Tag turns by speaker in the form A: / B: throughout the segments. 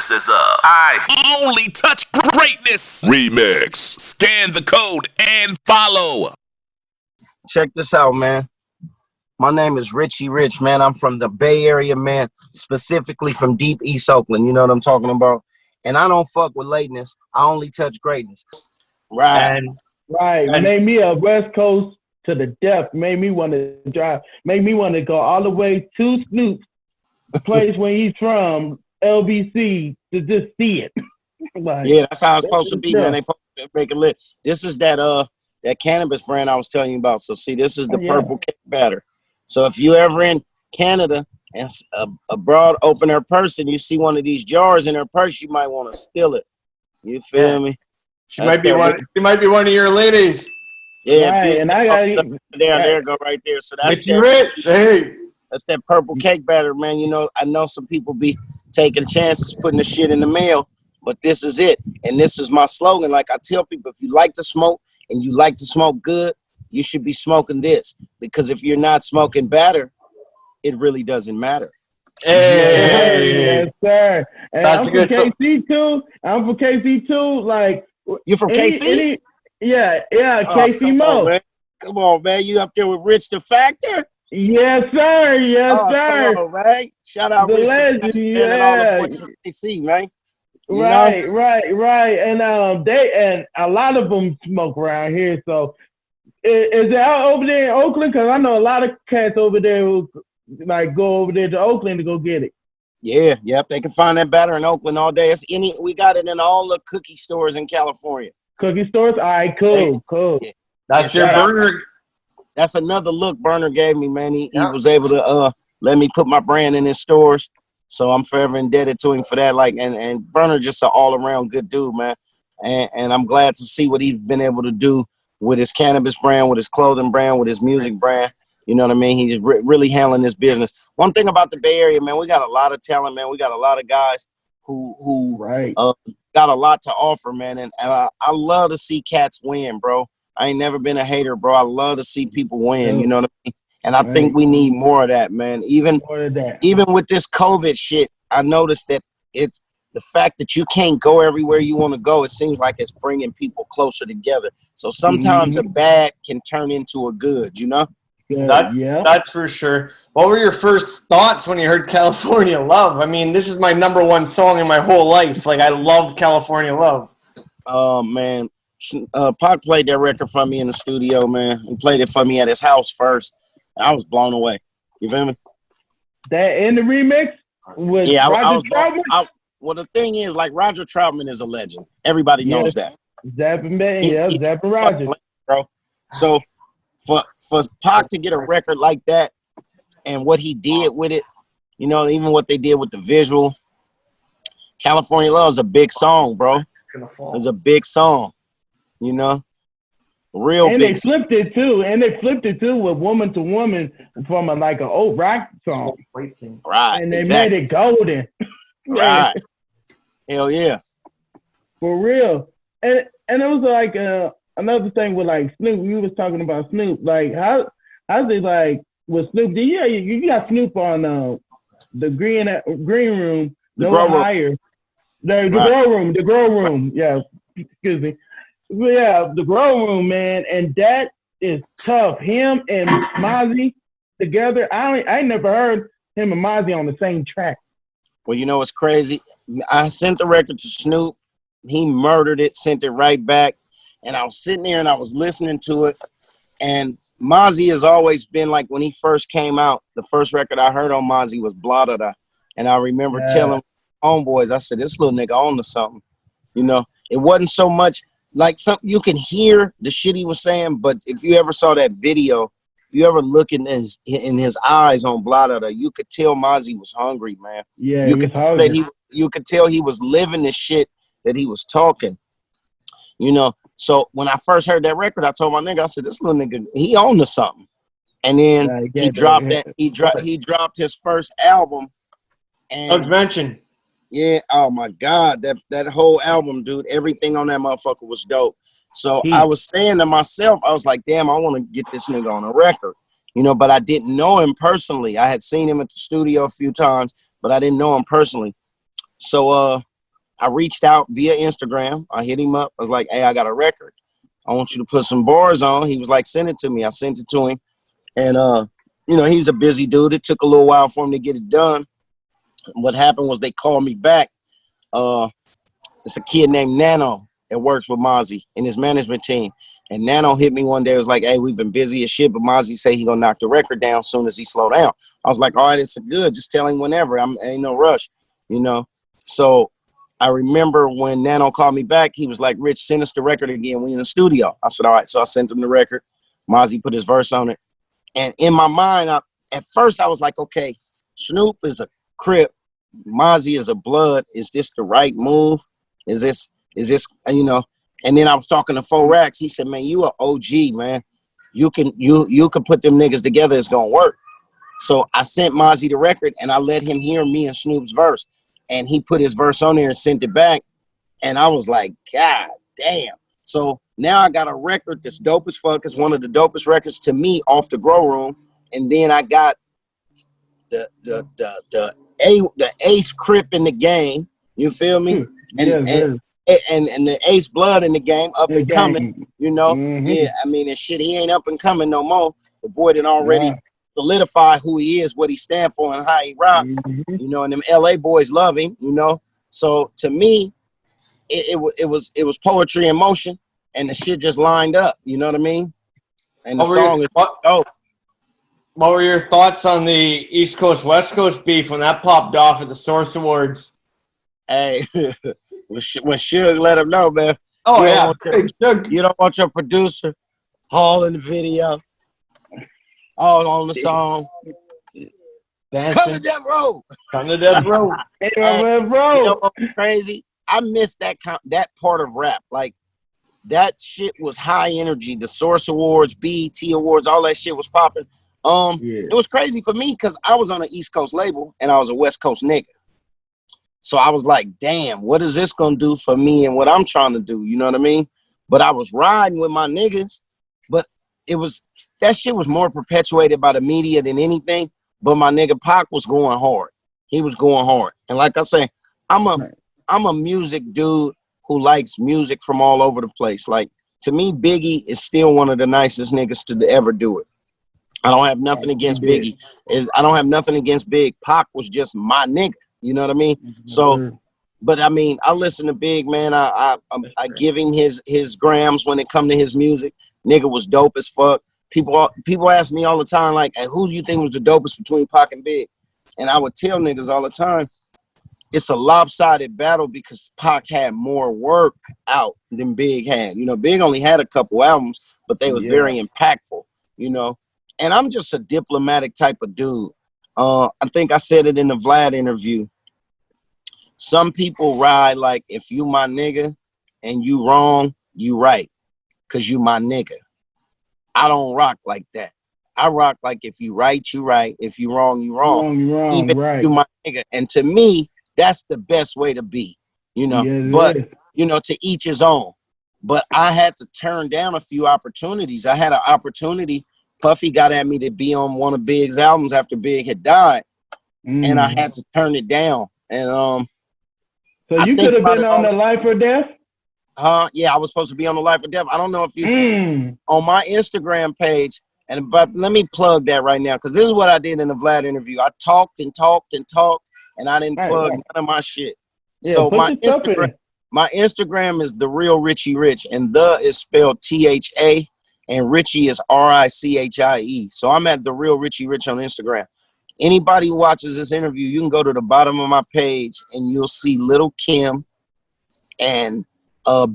A: This is I Only Touch Greatness Remix. Scan the code and follow.
B: Check this out, man. My name is Richie Rich, man. I'm from the Bay Area, man, specifically from deep East Oakland. You know what I'm talking about? And I don't fuck with lateness. I only touch greatness.
C: Right. Made me a West Coast to the death. Made me want to drive. Made me want to go all the way to Snoop's place where he's from, LBC, to just see it.
B: Like, yeah, that's how it's supposed to be, man. They supposed to make it lit. This is that cannabis brand I was telling you about. So see, this is the purple cake batter. So if you ever in Canada and a broad open her purse and you see one of these jars in her purse, you might want to steal it. You feel me?
D: She might be one. She might be one of your ladies.
B: Yeah,
C: right, and I got
B: there go right there. So that's
D: Rich. Hey,
B: that's that purple cake batter, man. You know, I know some people be taking chances, putting the shit in the mail, but this is it, and this is my slogan. Like I tell people, if you like to smoke and you like to smoke good, you should be smoking this, because if you're not smoking batter, it really doesn't matter.
C: Hey, yes, sir. And I'm from KC too. I'm from KC too. Like,
B: you from KC?
C: Yeah, KC Mo.
B: Come on, man. You up there with Rich the Factor?
C: Yes, sir. Yes, sir.
B: Come on, man. Shout out
C: the
B: Rich
C: legend,
B: the Factor, and all the from KC, man.
C: Right. And they a lot of them smoke around here. So is it out over there in Oakland? Because I know a lot of cats over there who like go over there to Oakland to go get it.
B: Yeah, yep. They can find that batter in Oakland all day. We got it in all the cookie stores in California.
C: Cookie stores? All right, cool.
B: Yeah.
D: That's your burner.
B: That's another look Burner gave me, man. He was able to let me put my brand in his stores. So I'm forever indebted to him for that. Like, and Burner just an all around good dude, man. And I'm glad to see what he's been able to do with his cannabis brand, with his clothing brand, with his music brand. You know what I mean? He's really handling this business. One thing about the Bay Area, man, we got a lot of talent, man. We got a lot of guys who got a lot to offer, man. And I love to see cats win, bro. I ain't never been a hater, bro. I love to see people win. You know what I mean? And I think we need more of that, man. Even with this COVID shit, I noticed that it's the fact that you can't go everywhere you want to go. It seems like it's bringing people closer together. So sometimes a bad can turn into a good, you know?
D: That's for sure. What were your first thoughts when you heard California Love? I mean, this is my #1 song in my whole life. Like, I love California Love.
B: Oh, man. Pac played that record for me in the studio, man. He played it for me at his house first. I was blown away. You feel me?
C: That in the remix with Roger Troutman?
B: Well, the thing is, like, Roger Troutman is a legend. Everybody knows that.
C: Zapp and Roger.
B: Bro. So for Pac to get a record like that and what he did with it, you know, even what they did with the visual, California Love is a big song, bro. It's a big song, you know?
C: And they flipped it too with Woman to Woman from an old rock song.
B: Right.
C: And they made it golden.
B: Right. Hell yeah.
C: For real. And it was like another thing with like Snoop. You was talking about Snoop. Like how's it like with Snoop? Yeah, you got Snoop on the green room,
B: the grow room.
C: Higher. The grow room. Yeah, excuse me. Yeah, the grow room, man, and that is tough. Him and Mozzy together. I never heard him and Mozzy on the same track.
B: Well, you know what's crazy? I sent the record to Snoop. He murdered it, sent it right back. And I was sitting there and I was listening to it. And Mozzy has always been like, when he first came out, the first record I heard on Mozzy was Blah Da Da. And I remember telling homeboys, I said, this little nigga on to something. You know, it wasn't so much like something you can hear the shit he was saying, but if you ever saw that video, if you ever look in his eyes on Blah Da Da, you could tell Mozzy was hungry, man.
C: Yeah,
B: you could tell that you could tell he was living the shit that he was talking. You know, so when I first heard that record, I told my nigga, I said, this little nigga, he on to something. And then he dropped his first album. And
D: I was mentioned.
B: Yeah, oh my God, that whole album, dude, everything on that motherfucker was dope. So I was saying to myself, I was like, damn, I want to get this nigga on a record, you know, but I didn't know him personally. I had seen him at the studio a few times, but I didn't know him personally. So I reached out via Instagram. I hit him up. I was like, hey, I got a record. I want you to put some bars on. He was like, send it to me. I sent it to him. And, you know, he's a busy dude. It took a little while for him to get it done. What happened was they called me back. It's a kid named Nano that works with Mozzy and his management team. And Nano hit me one day. It was like, hey, we've been busy as shit, but Mozzy say he gonna knock the record down as soon as he slow down. I was like, all right, it's good. Just tell him whenever. Ain't no rush, you know? So I remember when Nano called me back, he was like, Rich, send us the record again. We in the studio. I said, all right. So I sent him the record. Mozzy put his verse on it. And in my mind, at first I was like, okay, Snoop is a Crip. Mozzy is a Blood. Is this the right move? Is this, you know? And then I was talking to 4Rax. He said, man, you a OG, man. You can put them niggas together. It's going to work. So I sent Mozzy the record, and I let him hear me and Snoop's verse. And he put his verse on there and sent it back. And I was like, God damn. So now I got a record that's dope as fuck. It's one of the dopest records to me off the Grow Room. And then I got the Ace Crip in the game. You feel me? And the Ace Blood in the game, up and coming, you know? Yeah, I mean, and shit, he ain't up and coming no more. The boy done already solidified who he is, what he stand for, and how he rock. You know, and them LA boys love him, you know? So to me, it was poetry in motion, and the shit just lined up, you know what I mean? And the song is dope.
D: What were your thoughts on the East Coast, West Coast beef when that popped off at the Source Awards?
B: Hey, when Suge let him know, man.
D: Oh,
B: You don't want your producer all in the video, all on the song.
D: Dancing.
B: Come to Death Row.
D: Come to Death Row.
B: You know what's crazy? I missed that part of rap. Like, that shit was high energy. The Source Awards, BET Awards, all that shit was popping. It was crazy for me because I was on an East Coast label and I was a West Coast nigga. So I was like, damn, what is this going to do for me and what I'm trying to do? You know what I mean? But I was riding with my niggas. But that shit was more perpetuated by the media than anything. But my nigga Pac was going hard. He was going hard. And like I say, I'm a music dude who likes music from all over the place. Like, to me, Biggie is still one of the nicest niggas to ever do it. I don't have nothing against Biggie. I don't have nothing against Big. Pac was just my nigga. You know what I mean? So, but I mean, I listen to Big, man. I give him his grams when it come to his music. Nigga was dope as fuck. People ask me all the time, like, hey, who do you think was the dopest between Pac and Big? And I would tell niggas all the time, it's a lopsided battle because Pac had more work out than Big had. You know, Big only had a couple albums, but they was very impactful, you know. And I'm just a diplomatic type of dude. I think I said it in the Vlad interview. Some people ride like, if you my nigga and you wrong, you right, because you my nigga. I don't rock like that. I rock like, if you right, you right. If you wrong, you wrong. Even if you my nigga. And to me, that's the best way to be, you know. But, you know, to each his own. But I had to turn down a few opportunities. I had an opportunity. Puffy got at me to be on one of Big's albums after Big had died, and I had to turn it down. And
C: so you could have been on the Life or Death?
B: Yeah, I was supposed to be on the Life or Death. I don't know if you on my Instagram page, but let me plug that right now, because this is what I did in the Vlad interview. I talked and talked and talked, and I didn't plug none of my shit.
C: Yeah,
B: so my Instagram is The Real Richie Rich, and the is spelled THA. And Richie is RICHIE. So I'm at The Real Richie Rich on Instagram. Anybody who watches this interview, you can go to the bottom of my page and you'll see Little Kim and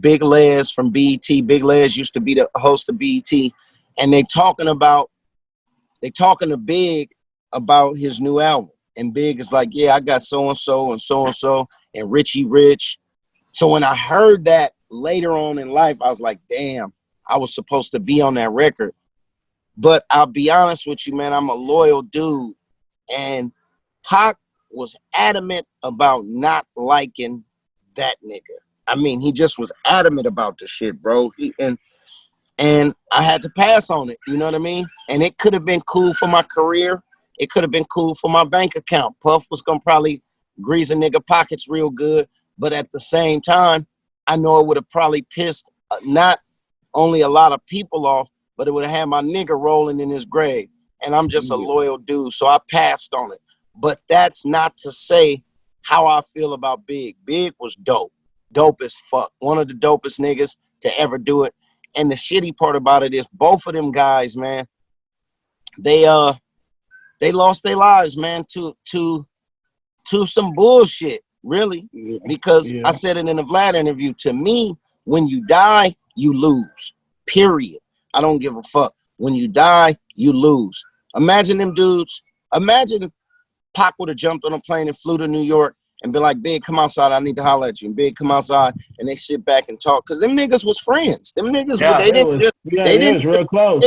B: Big Les from BET. Big Les used to be the host of BET. And they talking to Big about his new album. And Big is like, yeah, I got so-and-so and so-and-so and Richie Rich. So when I heard that later on in life, I was like, damn. I was supposed to be on that record. But I'll be honest with you, man, I'm a loyal dude. And Pac was adamant about not liking that nigga. I mean, he just was adamant about the shit, bro. And I had to pass on it, you know what I mean? And it could have been cool for my career. It could have been cool for my bank account. Puff was going to probably grease a nigga pockets real good. But at the same time, I know it would have probably pissed not only a lot of people off, but it would have had my nigga rolling in his grave. And I'm just a loyal dude, so I passed on it. But that's not to say how I feel about Big. Big was dope. Dope as fuck. One of the dopest niggas to ever do it. And the shitty part about it is both of them guys, man, they lost their lives, man, to some bullshit, really. Because I said it in the Vlad interview. To me, when you die, you lose. Period. I don't give a fuck. When you die, you lose. Imagine them dudes. Imagine Pac would have jumped on a plane and flew to New York and be like, Big, come outside. I need to holler at you. And Big, come outside. And they sit back and talk. Because them niggas was friends. Them niggas, they didn't
C: real close.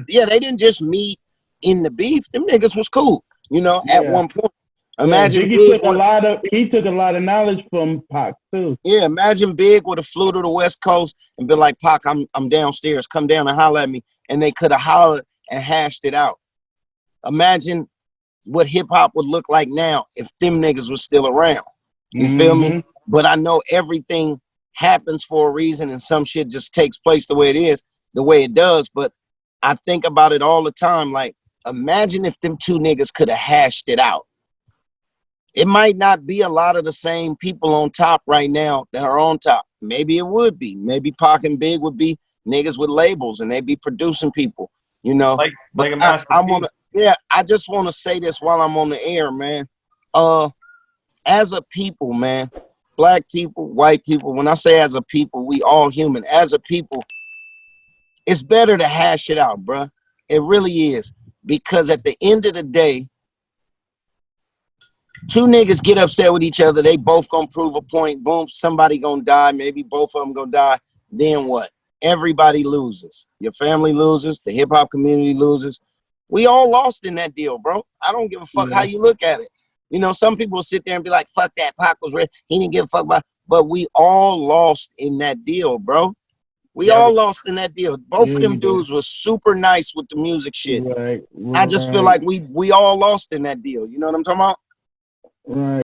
B: Yeah, they didn't just meet in the beef. Them niggas was cool, at one point. Imagine Big
C: he took a lot of knowledge from Pac too.
B: Yeah, imagine Big would have flew to the West Coast and been like, Pac, I'm downstairs. Come down and holler at me. And they could have hollered and hashed it out. Imagine what hip hop would look like now if them niggas was still around. You feel me? But I know everything happens for a reason and some shit just takes place the way it is, the way it does. But I think about it all the time. Like, imagine if them two niggas could have hashed it out. It might not be a lot of the same people on top right now that are on top. Maybe it would be. Maybe Pac and Big would be niggas with labels and they'd be producing people,
D: Like a Master P.
B: I just want to say this while I'm on the air, man. As a people, man, black people, white people, when I say as a people, we all human. As a people, it's better to hash it out, bruh. It really is. Because at the end of the day, two niggas get upset with each other. They both gonna prove a point. Boom, somebody gonna die. Maybe both of them gonna die. Then what? Everybody loses. Your family loses. The hip hop community loses. We all lost in that deal, bro. I don't give a fuck how you look at it. Some people sit there and be like, fuck that, Pac was rich. He didn't give a fuck about. But we all lost in that deal, bro. We all lost in that deal. Both of them dudes was super nice with the music shit.
C: Right.
B: I just feel like we all lost in that deal. You know what I'm talking about?
C: Right.